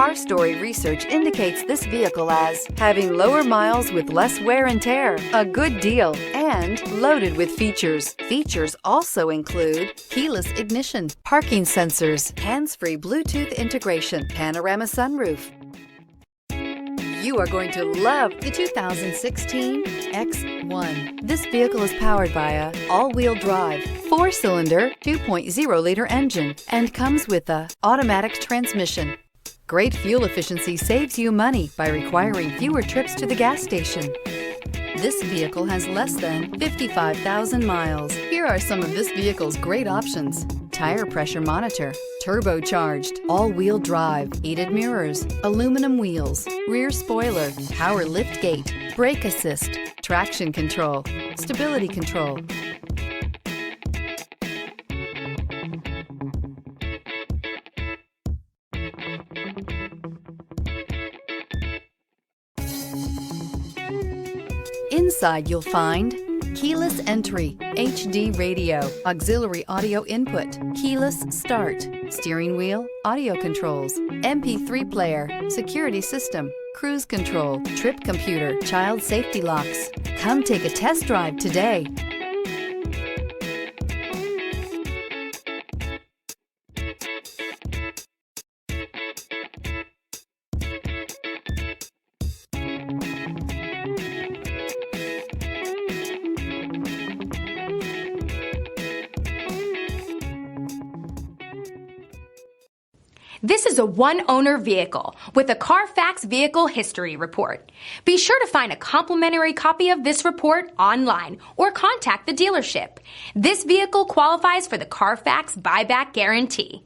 Car Story research indicates this vehicle as having lower miles with less wear and tear, a good deal, and loaded with features. Features also include keyless ignition, parking sensors, hands-free Bluetooth integration, panorama sunroof. You are going to love the 2016 X1. This vehicle is powered by a all-wheel drive, 4-cylinder, 2.0-liter engine and comes with a automatic transmission. Great fuel efficiency saves you money by requiring fewer trips to the gas station. This vehicle has less than 55,000 miles. Here are some of this vehicle's great options: tire pressure monitor, turbocharged, all-wheel drive, heated mirrors, aluminum wheels, rear spoiler, power lift gate, brake assist, traction control, stability control. Inside you'll find keyless entry, HD radio, auxiliary audio input, keyless start, steering wheel audio controls, MP3 player, security system, cruise control, trip computer, child safety locks. Come take a test drive today. This is a one-owner vehicle with a Carfax Vehicle History Report. Be sure to find a complimentary copy of this report online or contact the dealership. This vehicle qualifies for the Carfax Buyback Guarantee.